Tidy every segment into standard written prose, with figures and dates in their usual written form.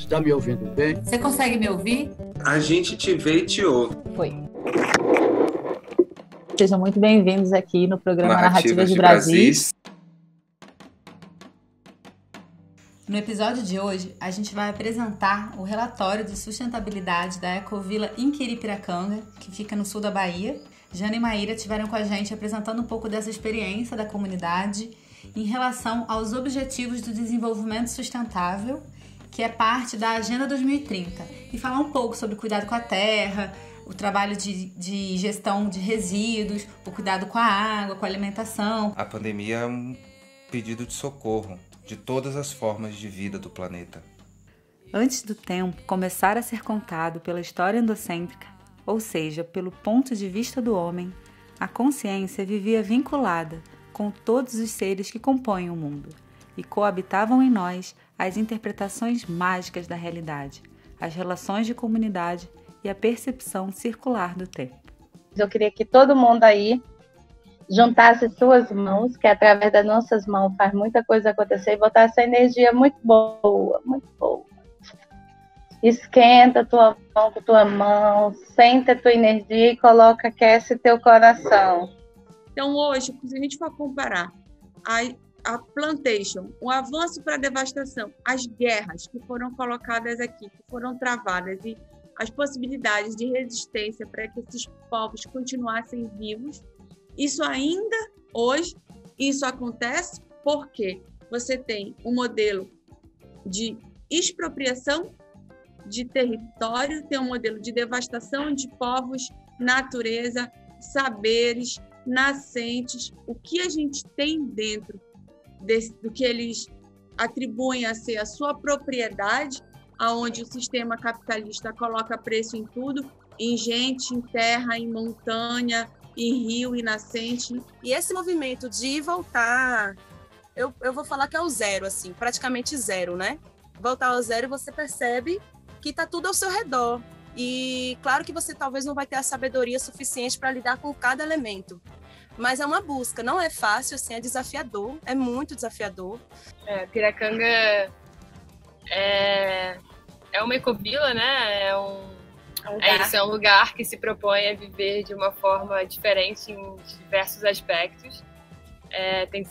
Está me ouvindo bem? Você consegue me ouvir? A gente te vê e te ouve. Foi. Sejam muito bem-vindos aqui no programa Narrativas de Brasis. No episódio de hoje, a gente vai apresentar o relatório de sustentabilidade da Ecovila Inquiripiracanga, que fica no sul da Bahia. Jana e Maíra estiveram com a gente apresentando um pouco dessa experiência da comunidade em relação aos Objetivos do Desenvolvimento Sustentável, que é parte da Agenda 2030, e falar um pouco sobre cuidado com a terra, o trabalho de gestão de resíduos, o cuidado com a água, com a alimentação. A pandemia é um pedido de socorro de todas as formas de vida do planeta. Antes do tempo começar a ser contado pela história endocêntrica, ou seja, pelo ponto de vista do homem, a consciência vivia vinculada com todos os seres que compõem o mundo e coabitavam em nós as interpretações mágicas da realidade, as relações de comunidade e a percepção circular do tempo. Eu queria que todo mundo aí juntasse suas mãos, que através das nossas mãos faz muita coisa acontecer, e botasse essa energia muito boa, muito boa. Esquenta a tua mão com tua mão, sente a tua energia e coloca, aquece teu coração. Então hoje, se a gente for comparar a plantation, o avanço para a devastação, as guerras que foram colocadas aqui, que foram travadas, e as possibilidades de resistência para que esses povos continuassem vivos, isso ainda hoje, isso acontece porque você tem um modelo de expropriação de território, tem um modelo de devastação de povos, natureza, saberes, nascentes, o que a gente tem dentro do que eles atribuem a ser a sua propriedade, aonde o sistema capitalista coloca preço em tudo, em gente, em terra, em montanha, em rio e nascente. E esse movimento de voltar, eu vou falar que é o zero, assim, praticamente zero, né? Voltar ao zero, você percebe que está tudo ao seu redor. E claro que você talvez não vai ter a sabedoria suficiente para lidar com cada elemento. Mas é uma busca, não é fácil, assim, é desafiador, é muito desafiador. Piracanga é uma ecovila, né? É um lugar que se propõe a viver de uma forma diferente em diversos aspectos. Tem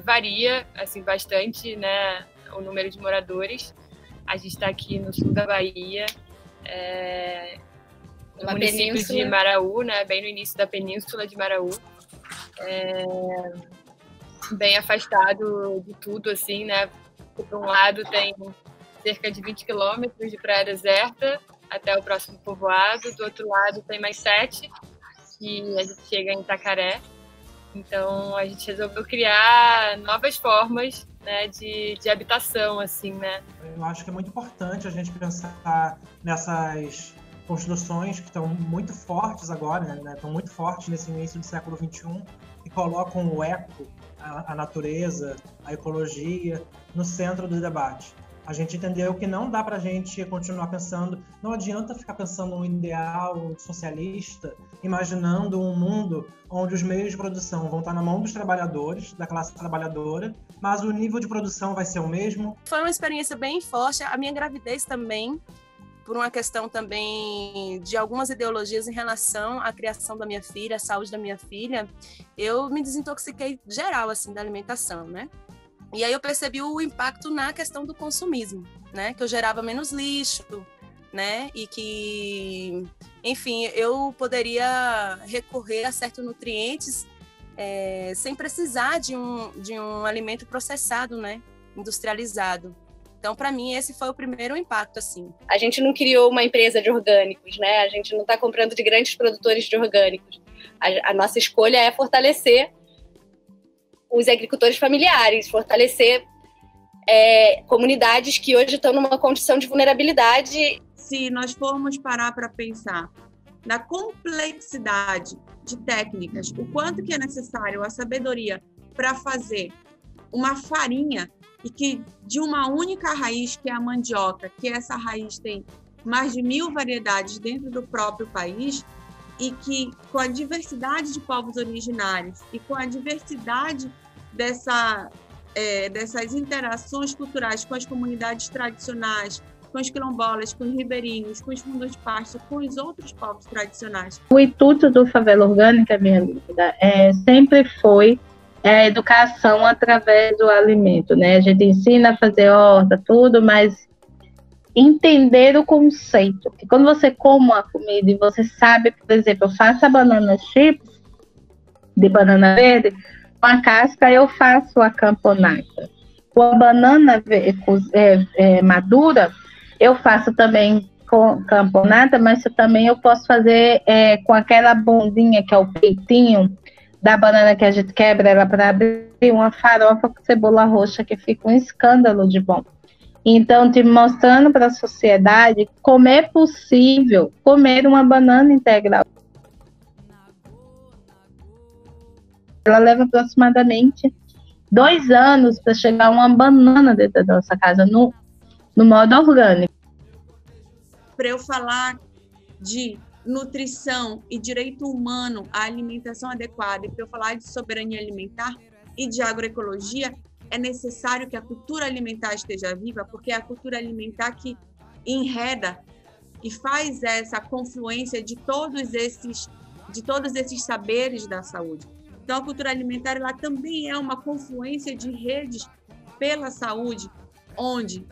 varia assim, bastante, né, o número de moradores. A gente está aqui no sul da Bahia, no município de Maraú, né, bem no início da península de Maraú, bem afastado de tudo, assim, né? Por um lado tem cerca de 20 quilômetros de praia deserta até o próximo povoado, do outro lado tem mais 7, que a gente chega em Itacaré. Então a gente resolveu criar novas formas, né, de habitação, assim, né? Eu acho que é muito importante a gente pensar nessas construções que estão muito fortes agora, né? Estão muito fortes nesse início do século XXI, e colocam o eco, a natureza, a ecologia, no centro do debate. A gente entendeu que não dá para a gente continuar pensando, não adianta ficar pensando um ideal socialista, imaginando um mundo onde os meios de produção vão estar na mão dos trabalhadores, da classe trabalhadora, mas o nível de produção vai ser o mesmo. Foi uma experiência bem forte, a minha gravidez também, por uma questão também de algumas ideologias em relação à criação da minha filha, à saúde da minha filha, eu me desintoxiquei geral, assim, da alimentação, né? E aí eu percebi o impacto na questão do consumismo, né? Que eu gerava menos lixo, né? E que, enfim, eu poderia recorrer a certos nutrientes sem precisar de um alimento processado, né? Industrializado. Então, para mim, esse foi o primeiro impacto, assim. A gente não criou uma empresa de orgânicos, né? A gente não está comprando de grandes produtores de orgânicos. A nossa escolha é fortalecer os agricultores familiares, fortalecer comunidades que hoje estão numa condição de vulnerabilidade. Se nós formos parar para pensar na complexidade de técnicas, o quanto que é necessário a sabedoria para fazer uma farinha, e que de uma única raiz, que é a mandioca, que essa raiz tem mais de 1000 variedades dentro do próprio país, e que com a diversidade de povos originários e com a diversidade dessas interações culturais com as comunidades tradicionais, com os quilombolas, com os ribeirinhos, com os fundos de pasto, com os outros povos tradicionais. O intuito do Favela Orgânica, minha amiga, sempre foi a educação através do alimento, né? A gente ensina a fazer horta, tudo, mas entender o conceito. Que quando você come uma comida e você sabe, por exemplo, eu faço a banana chips de banana verde, com a casca eu faço a camponata. Com a banana madura, eu faço também com camponata, mas também eu posso fazer com aquela bundinha, que é o peitinho da banana que a gente quebra ela para abrir, uma farofa com cebola roxa, que fica um escândalo de bom. Então, te mostrando para a sociedade como é possível comer uma banana integral. Ela leva aproximadamente 2 anos para chegar uma banana dentro da nossa casa, no modo orgânico. Para eu falar de nutrição e direito humano à alimentação adequada, e para eu falar de soberania alimentar e de agroecologia, é necessário que a cultura alimentar esteja viva, porque é a cultura alimentar que enreda e faz essa confluência de todos esses saberes da saúde. Então, a cultura alimentar ela também é uma confluência de redes pela saúde, onde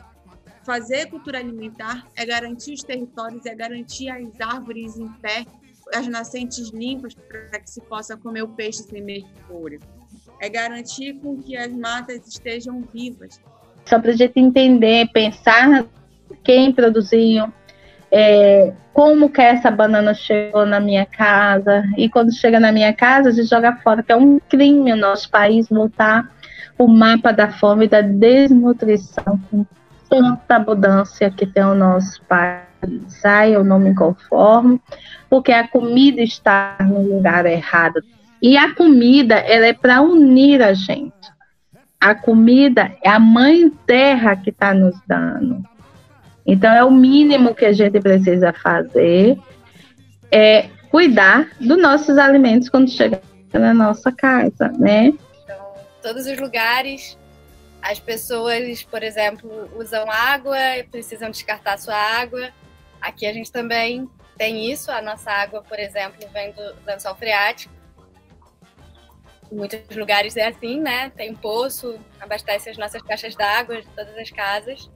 fazer cultura alimentar é garantir os territórios, é garantir as árvores em pé, as nascentes limpas para que se possa comer o peixe sem mercúrio. É garantir com que as matas estejam vivas. Só para a gente entender, pensar quem produziu, como que essa banana chegou na minha casa, e quando chega na minha casa, a gente joga fora, que é um crime no nosso país voltar o mapa da fome e da desnutrição, com tanta abundância que tem o nosso país. Eu não me conformo, porque a comida está no lugar errado. E a comida, ela é para unir a gente. A comida é a mãe terra que está nos dando. Então, é o mínimo que a gente precisa fazer, é cuidar dos nossos alimentos quando chegar na nossa casa, né? Então, todos os lugares, as pessoas, por exemplo, usam água, precisam descartar sua água. Aqui a gente também tem isso. A nossa água, por exemplo, vem do lençol freático. Em muitos lugares é assim, né? Tem um poço, abastece as nossas caixas d'água de todas as casas.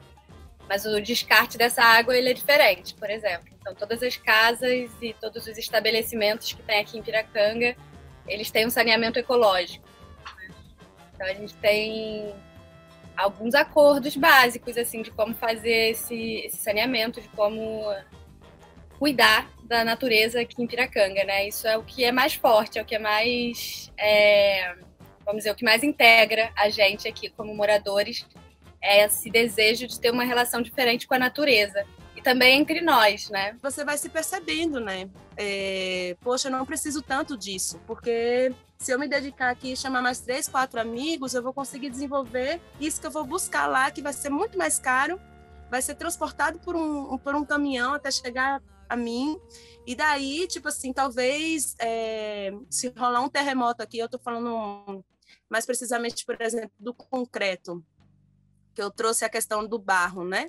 Mas o descarte dessa água ele é diferente, por exemplo. Então, todas as casas e todos os estabelecimentos que tem aqui em Piracanga, eles têm um saneamento ecológico. Então, a gente tem alguns acordos básicos, assim, de como fazer esse saneamento, de como cuidar da natureza aqui em Piracanga, né? Isso é o que é mais forte, é o que é mais, vamos dizer, o que mais integra a gente aqui como moradores, é esse desejo de ter uma relação diferente com a natureza. E também entre nós, né? Você vai se percebendo, né? Poxa, eu não preciso tanto disso, porque se eu me dedicar aqui e chamar mais 3, 4 amigos, eu vou conseguir desenvolver isso que eu vou buscar lá, que vai ser muito mais caro, vai ser transportado por um caminhão até chegar a mim. E daí, tipo assim, talvez se rolar um terremoto aqui, eu tô falando mais precisamente, por exemplo, do concreto, que eu trouxe a questão do barro, né?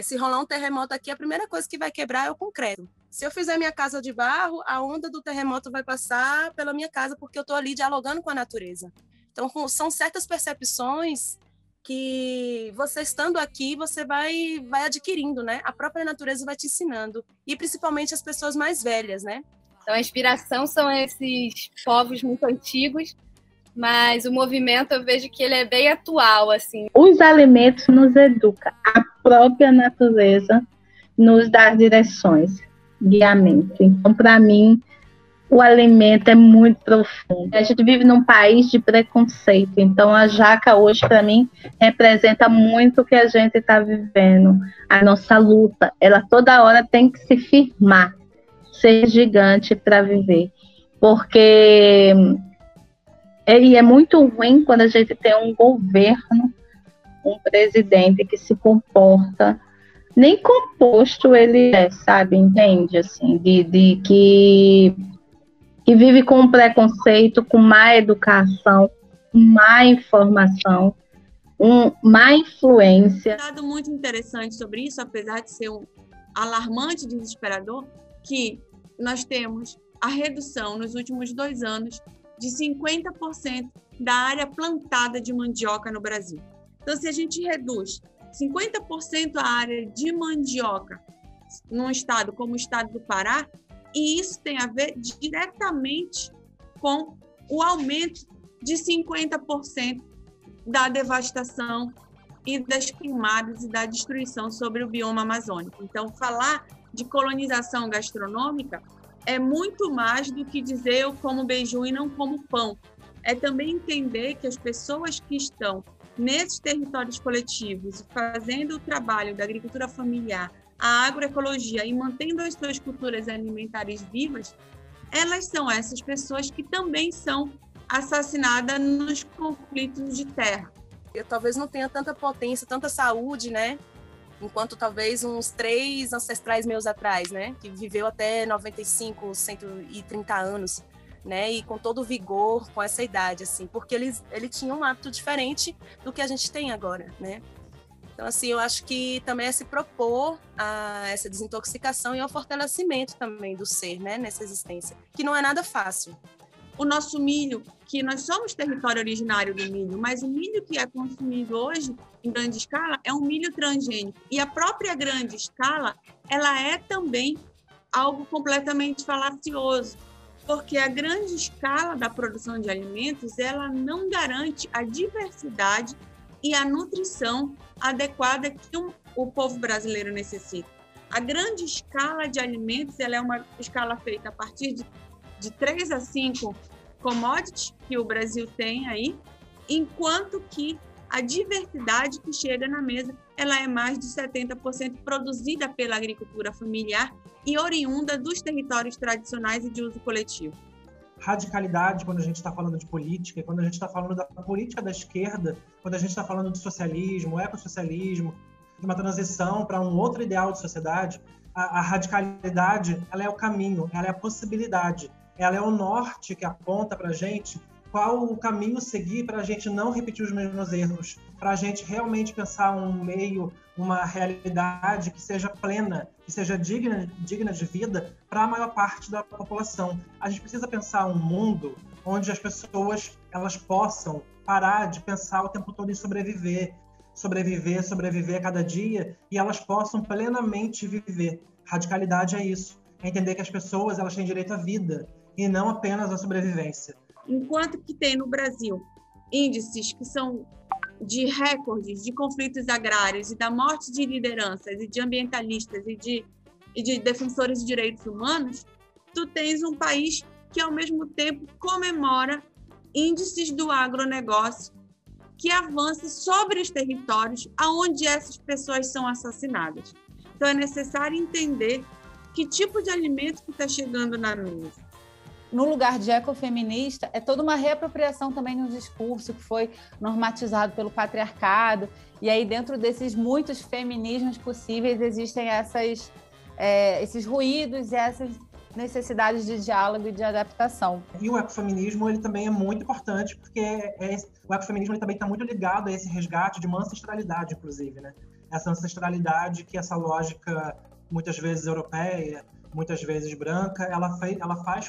Se rolar um terremoto aqui, a primeira coisa que vai quebrar é o concreto. Se eu fizer minha casa de barro, a onda do terremoto vai passar pela minha casa, porque eu estou ali dialogando com a natureza. Então, são certas percepções que você estando aqui, você vai adquirindo, né? A própria natureza vai te ensinando. E principalmente as pessoas mais velhas, né? Então, a inspiração são esses povos muito antigos, mas o movimento eu vejo que ele é bem atual, assim. Os alimentos nos educam, a própria natureza nos dá direções, guiamento. Então, para mim, o alimento é muito profundo. A gente vive num país de preconceito, então a jaca hoje, para mim, representa muito o que a gente está vivendo. A nossa luta, ela toda hora tem que se firmar, ser gigante para viver, porque é muito ruim quando a gente tem um governo, um presidente que se comporta, nem composto ele é, sabe, entende? Assim, que vive com preconceito, com má educação, com má informação. má influência. Um dado muito interessante sobre isso, apesar de ser um alarmante, desesperador, que nós temos a redução nos últimos 2 anos de 50% da área plantada de mandioca no Brasil. Então, se a gente reduz 50% a área de mandioca num estado como o estado do Pará, e isso tem a ver diretamente com o aumento de 50% da devastação e das queimadas e da destruição sobre o bioma amazônico. Então, falar de colonização gastronômica é muito mais do que dizer eu como beiju e não como pão. É também entender que as pessoas que estão nesses territórios coletivos, fazendo o trabalho da agricultura familiar, a agroecologia e mantendo as suas culturas alimentares vivas, elas são essas pessoas que também são assassinadas nos conflitos de terra. Eu talvez não tenha tanta potência, tanta saúde, né? Enquanto talvez uns 3 ancestrais meus atrás, né? Que viveu até 95, 130 anos, né? E com todo o vigor, com essa idade, assim. Porque ele tinha um hábito diferente do que a gente tem agora, né? Então, assim, eu acho que também é se propor a essa desintoxicação e ao fortalecimento também do ser, né? Nessa existência, que não é nada fácil. O nosso milho, que nós somos território originário do milho, mas o milho que é consumido hoje em grande escala é um milho transgênico. E a própria grande escala, ela é também algo completamente falacioso, porque a grande escala da produção de alimentos, ela não garante a diversidade e a nutrição adequada que o povo brasileiro necessita. A grande escala de alimentos, ela é uma escala feita a partir de 3 a 5 commodities que o Brasil tem aí, enquanto que a diversidade que chega na mesa, ela é mais de 70% produzida pela agricultura familiar e oriunda dos territórios tradicionais e de uso coletivo. Radicalidade, quando a gente está falando de política, quando a gente está falando da política da esquerda, quando a gente está falando de socialismo, ecossocialismo, de uma transição para um outro ideal de sociedade, a radicalidade, ela é o caminho, ela é a possibilidade. Ela é o norte que aponta para a gente qual o caminho seguir para a gente não repetir os mesmos erros, para a gente realmente pensar um meio, uma realidade que seja plena, que seja digna de vida para a maior parte da população. A gente precisa pensar um mundo onde as pessoas elas possam parar de pensar o tempo todo em sobreviver a cada dia, e elas possam plenamente viver. Radicalidade é isso, é entender que as pessoas elas têm direito à vida, e não apenas a sobrevivência. Enquanto que tem no Brasil índices que são de recordes de conflitos agrários e da morte de lideranças e de ambientalistas e de defensores de direitos humanos, tu tens um país que, ao mesmo tempo, comemora índices do agronegócio que avança sobre os territórios aonde essas pessoas são assassinadas. Então, é necessário entender que tipo de alimento que está chegando na mesa. No lugar de ecofeminista, é toda uma reapropriação também de um discurso que foi normatizado pelo patriarcado, e aí dentro desses muitos feminismos possíveis existem esses ruídos e essas necessidades de diálogo e de adaptação. E o ecofeminismo ele também é muito importante, porque o ecofeminismo ele também está muito ligado a esse resgate de uma ancestralidade, inclusive, né? Essa ancestralidade que essa lógica, muitas vezes europeia, muitas vezes branca, ela faz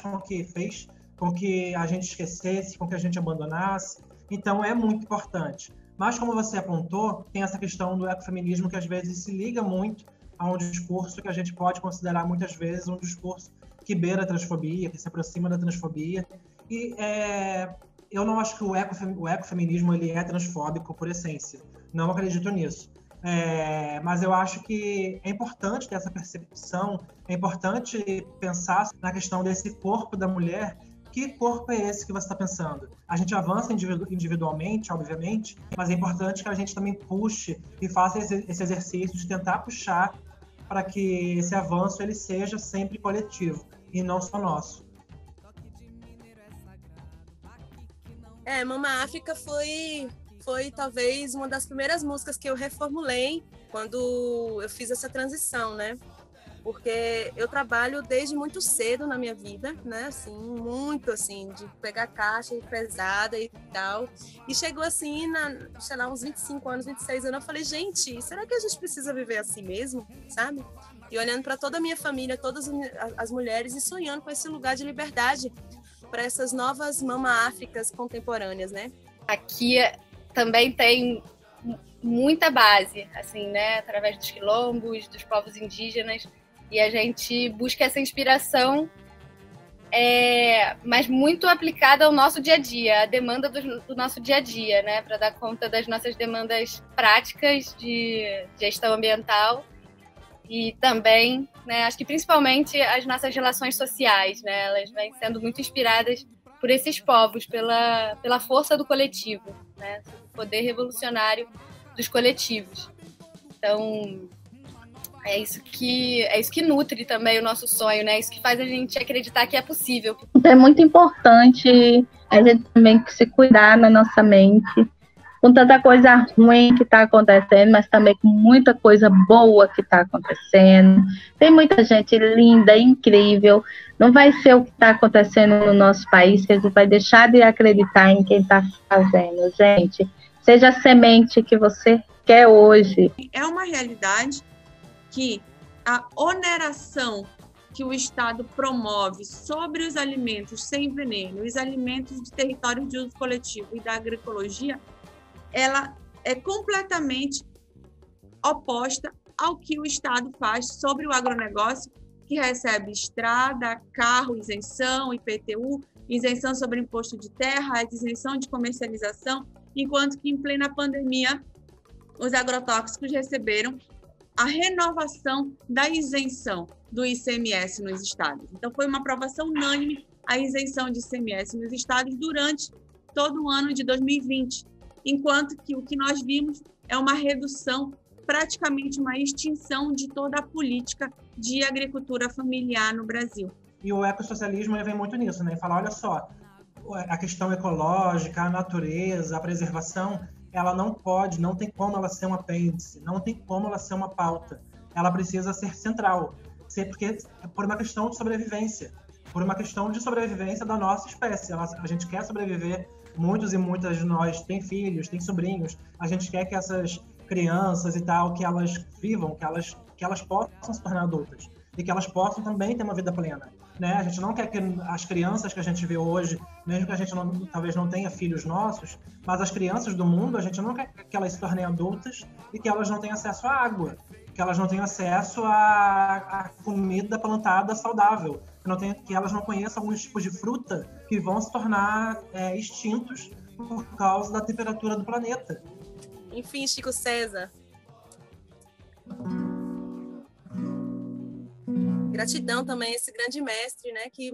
fez com que a gente esquecesse, com que a gente abandonasse. Então, é muito importante. Mas, como você apontou, tem essa questão do ecofeminismo que, às vezes, se liga muito a um discurso que a gente pode considerar, muitas vezes, um discurso que beira a transfobia, que se aproxima da transfobia. E eu não acho que o ecofeminismo ele é transfóbico por essência. Não acredito nisso. Mas eu acho que é importante ter essa percepção, é importante pensar na questão desse corpo da mulher. Que corpo é esse que você está pensando? A gente avança individualmente, obviamente, mas é importante que a gente também puxe e faça esse exercício de tentar puxar para que esse avanço ele seja sempre coletivo e não só nosso. Mama África foi talvez uma das primeiras músicas que eu reformulei quando eu fiz essa transição, né? porque eu trabalho desde muito cedo na minha vida, né, assim, muito assim, de pegar caixa pesada e tal, e chegou assim, sei lá, uns 25 anos, 26 anos, eu falei, gente, será que a gente precisa viver assim mesmo, sabe? E olhando para toda a minha família, todas as mulheres, e sonhando com esse lugar de liberdade para essas novas mama-áfricas contemporâneas, né? Aqui também tem muita base, assim, né, através dos quilombos, dos povos indígenas, e a gente busca essa inspiração, mas muito aplicada ao nosso dia a dia, a demanda do nosso dia a dia, né, para dar conta das nossas demandas práticas de gestão ambiental e também, né, acho que principalmente as nossas relações sociais, né, elas vêm sendo muito inspiradas por esses povos, pela força do coletivo, né, o poder revolucionário dos coletivos. Então, é isso que nutre também o nosso sonho, né? Isso que faz a gente acreditar que é possível. É muito importante a gente também se cuidar na nossa mente, com tanta coisa ruim que está acontecendo, mas também com muita coisa boa que está acontecendo. Tem muita gente linda, incrível. Não vai ser o que está acontecendo no nosso país que a gente vai deixar de acreditar em quem está fazendo, gente. Seja a semente que você quer hoje. É uma realidade que a oneração que o Estado promove sobre os alimentos sem veneno, os alimentos de território de uso coletivo e da agroecologia, ela é completamente oposta ao que o Estado faz sobre o agronegócio, que recebe estrada, carro, isenção, IPTU, isenção sobre imposto de terra, isenção de comercialização, enquanto que em plena pandemia os agrotóxicos receberam a renovação da isenção do ICMS nos estados. Então, foi uma aprovação unânime a isenção de ICMS nos estados durante todo o ano de 2020, enquanto que o que nós vimos é uma redução, praticamente uma extinção de toda a política de agricultura familiar no Brasil. E o ecossocialismo vem muito nisso, né? Fala, olha só, a questão ecológica, a natureza, a preservação, ela não tem como ela ser um apêndice, não tem como ela ser uma pauta. Ela precisa ser central, porque por uma questão de sobrevivência, da nossa espécie. A gente quer sobreviver, muitos e muitas de nós têm filhos, têm sobrinhos, a gente quer que essas crianças e tal, que elas vivam, que elas possam se tornar adultas e que elas possam também ter uma vida plena. Né? A gente não quer que as crianças que a gente vê hoje, mesmo que a gente talvez não tenha filhos nossos, mas as crianças do mundo, a gente não quer que elas se tornem adultas e que elas não tenham acesso à água, que elas não tenham acesso à comida plantada saudável, que elas não conheçam alguns tipos de fruta que vão se tornar extintos por causa da temperatura do planeta. Enfim, Chico César. Gratidão também a esse grande mestre, né, que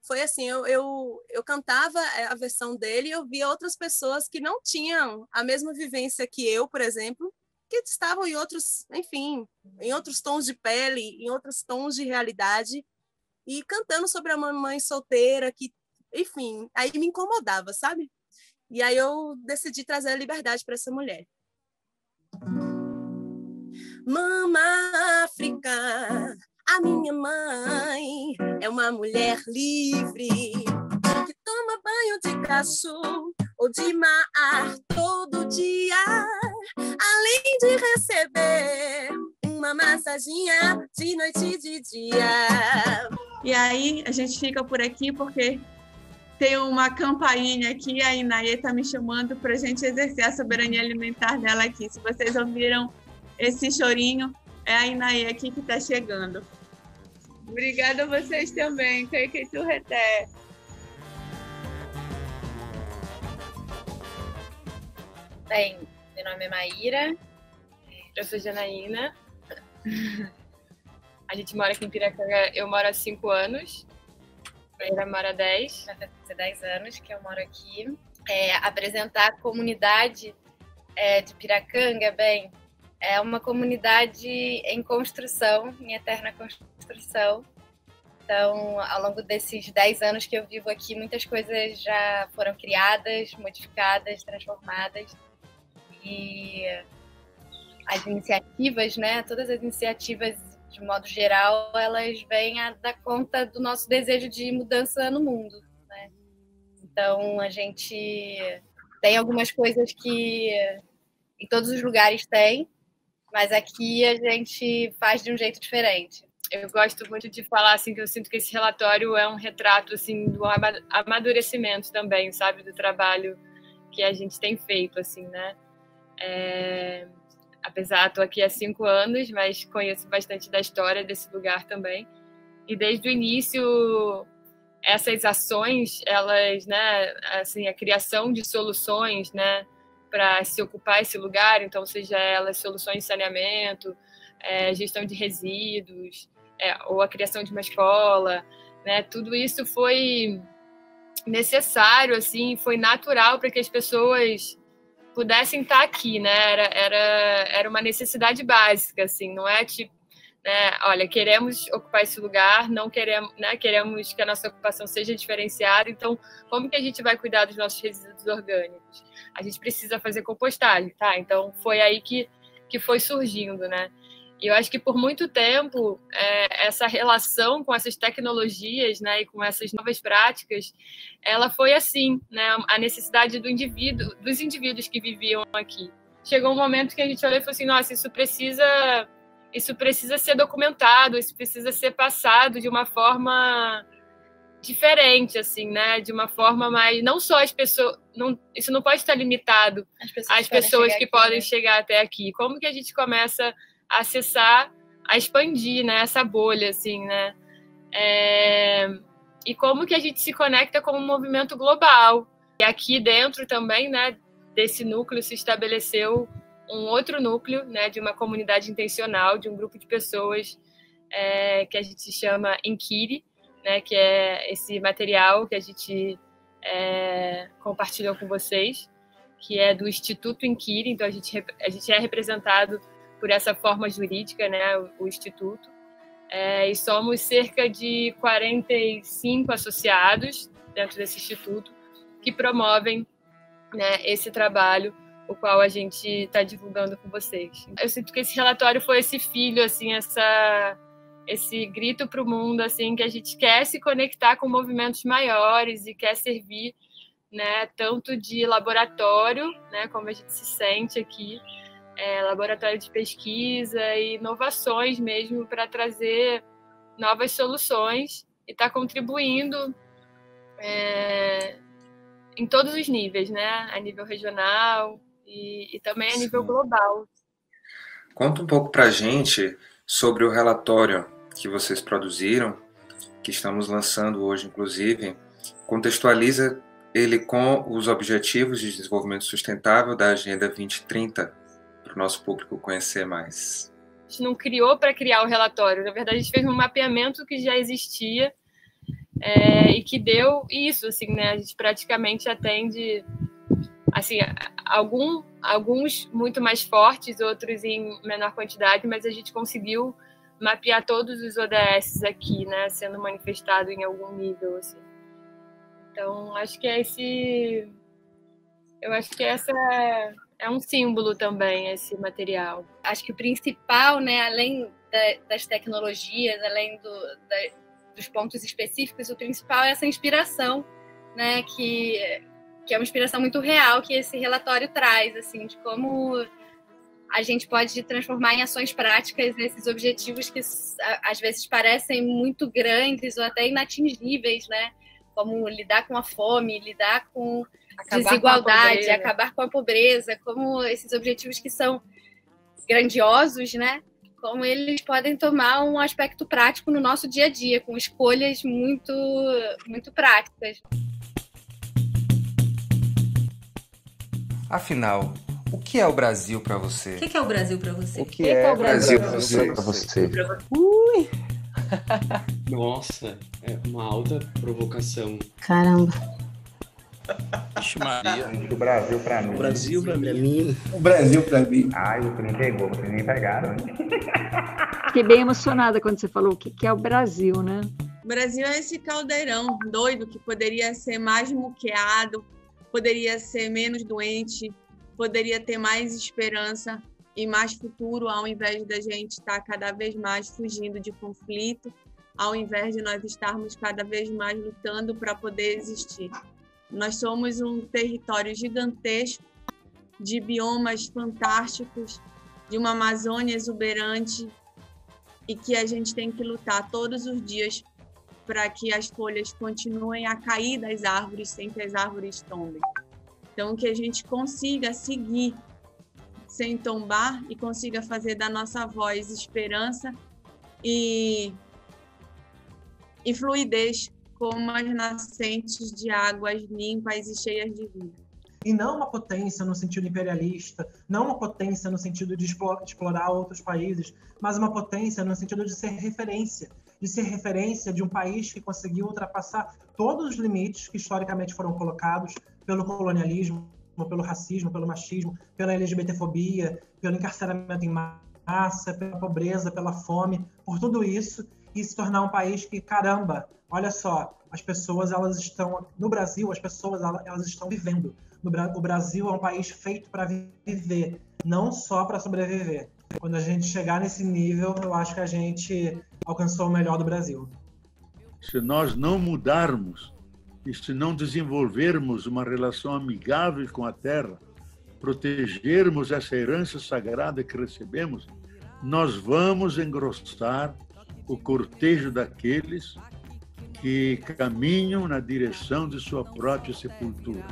foi assim, eu cantava a versão dele e eu via outras pessoas que não tinham a mesma vivência que eu, por exemplo, que estavam em outros, enfim, em outros tons de pele, em outros tons de realidade, e cantando sobre a mamãe solteira, que, enfim, aí me incomodava, sabe? E aí eu decidi trazer a liberdade para essa mulher. Mama África, a minha mãe é uma mulher livre que toma banho de cachorro ou de mar todo dia, além de receber uma massaginha de noite e de dia. E aí a gente fica por aqui porque tem uma campainha aqui, a Inaê está me chamando para a gente exercer a soberania alimentar dela aqui. Se vocês ouviram esse chorinho, é a Inaê aqui que está chegando. Obrigada a vocês também. Que tu reté. Bem, meu nome é Maíra, eu sou Janaína. A gente mora aqui em Piracanga, eu moro há 5 anos. A Maíra mora há 10. Vai fazer 10 anos que eu moro aqui. Apresentar a comunidade de Piracanga, bem, é uma comunidade em construção, em eterna construção. Então, ao longo desses 10 anos que eu vivo aqui, muitas coisas já foram criadas, modificadas, transformadas. E as iniciativas, né? Todas as iniciativas de modo geral, elas vêm a dar conta do nosso desejo de mudança no mundo, né? Então, a gente tem algumas coisas que em todos os lugares tem, mas aqui a gente faz de um jeito diferente. Eu gosto muito de falar assim que eu sinto que esse relatório é um retrato assim do amadurecimento também, sabe, do trabalho que a gente tem feito, assim, né? Apesar, estou aqui há 5 anos, mas conheço bastante da história desse lugar também. E desde o início, essas ações, elas, né, assim, a criação de soluções, né, para se ocupar esse lugar, então seja elas soluções de saneamento, gestão de resíduos, ou a criação de uma escola, né? Tudo isso foi necessário, assim, foi natural para que as pessoas pudessem estar aqui, né? Era uma necessidade básica, assim, não é tipo, né? Olha, queremos ocupar esse lugar, não queremos, né? Queremos que a nossa ocupação seja diferenciada, então como que a gente vai cuidar dos nossos resíduos orgânicos? A gente precisa fazer compostagem, tá? Então foi aí que foi surgindo, né? E eu acho que por muito tempo essa relação com essas tecnologias, né, e com essas novas práticas, ela foi assim, né, a necessidade dos indivíduos que viviam aqui. Chegou um momento que a gente olhou e falou assim, nossa, isso precisa ser documentado, isso precisa ser passado de uma forma diferente, assim, né, de uma forma mais, não só as pessoas, isso não pode estar limitado às pessoas que podem chegar até aqui. Como que a gente começa a acessar, a expandir, né, essa bolha, assim, né? E como que a gente se conecta com um movimento global. E aqui dentro também, né, desse núcleo se estabeleceu um outro núcleo, né, de uma comunidade intencional, de um grupo de pessoas que a gente chama Inquiri, né, que é esse material que a gente compartilhou com vocês, que é do Instituto Inquiri. Então a gente é representado por essa forma jurídica, né, o Instituto, e somos cerca de 45 associados dentro desse Instituto que promovem, né, esse trabalho, o qual a gente está divulgando com vocês. Eu sinto que esse relatório foi esse filho, assim, esse grito para o mundo, assim, que a gente quer se conectar com movimentos maiores e quer servir, né, tanto de laboratório, né, como a gente se sente aqui, laboratório de pesquisa e inovações mesmo para trazer novas soluções e estar contribuindo em todos os níveis, né? A nível regional e também a nível global. Conta um pouco para a gente sobre o relatório que vocês produziram, que estamos lançando hoje, inclusive. Contextualiza ele com os Objetivos de Desenvolvimento Sustentável da Agenda 2030, para o nosso público conhecer mais. A gente não criou para criar o relatório, na verdade a gente fez um mapeamento que já existia e que deu isso, assim, né? A gente praticamente atende, assim, alguns muito mais fortes, outros em menor quantidade, mas a gente conseguiu mapear todos os ODS aqui, né, sendo manifestado em algum nível, assim. Então acho que essa é um símbolo também, esse material. Acho que o principal, né, além das tecnologias, além dos pontos específicos, o principal é essa inspiração, né, que é uma inspiração muito real que esse relatório traz, assim, de como a gente pode transformar em ações práticas esses objetivos que às vezes parecem muito grandes ou até inatingíveis, né, como lidar com a fome, lidar com desigualdade, acabar com a pobreza, como esses objetivos que são grandiosos, né? Como eles podem tomar um aspecto prático no nosso dia a dia, com escolhas muito, muito práticas. Afinal, o que é o Brasil para você? O que é o Brasil para você? O que é o Brasil para você? Ui! Nossa, é uma alta provocação. Caramba. Ixi, Maria. O Brasil pra mim. O Brasil pra mim. O Brasil pra mim. Ai, você nem pegou, vocês nem pegaram. Fiquei bem emocionada quando você falou o que é o Brasil, né? O Brasil é esse caldeirão doido que poderia ser mais muqueado, poderia ser menos doente, poderia ter mais esperança, e mais futuro, ao invés da gente estar cada vez mais fugindo de conflito, ao invés de nós estarmos cada vez mais lutando para poder existir. Nós somos um território gigantesco, de biomas fantásticos, de uma Amazônia exuberante, e que a gente tem que lutar todos os dias para que as folhas continuem a cair das árvores sem que as árvores tombem. Então, que a gente consiga seguir sem tombar e consiga fazer da nossa voz esperança e fluidez como as nascentes de águas limpas e cheias de vida. E não uma potência no sentido imperialista, não uma potência no sentido de explorar outros países, mas uma potência no sentido de ser referência de um país que conseguiu ultrapassar todos os limites que historicamente foram colocados pelo colonialismo, pelo racismo, pelo machismo, pela LGBTfobia, pelo encarceramento em massa, pela pobreza, pela fome, por tudo isso, e se tornar um país que, caramba, olha só, as pessoas, elas estão, no Brasil, as pessoas, elas estão vivendo. O Brasil é um país feito para viver, não só para sobreviver. Quando a gente chegar nesse nível, eu acho que a gente alcançou o melhor do Brasil. Se nós não mudarmos e se não desenvolvermos uma relação amigável com a terra, protegermos essa herança sagrada que recebemos, nós vamos engrossar o cortejo daqueles que caminham na direção de sua própria sepultura.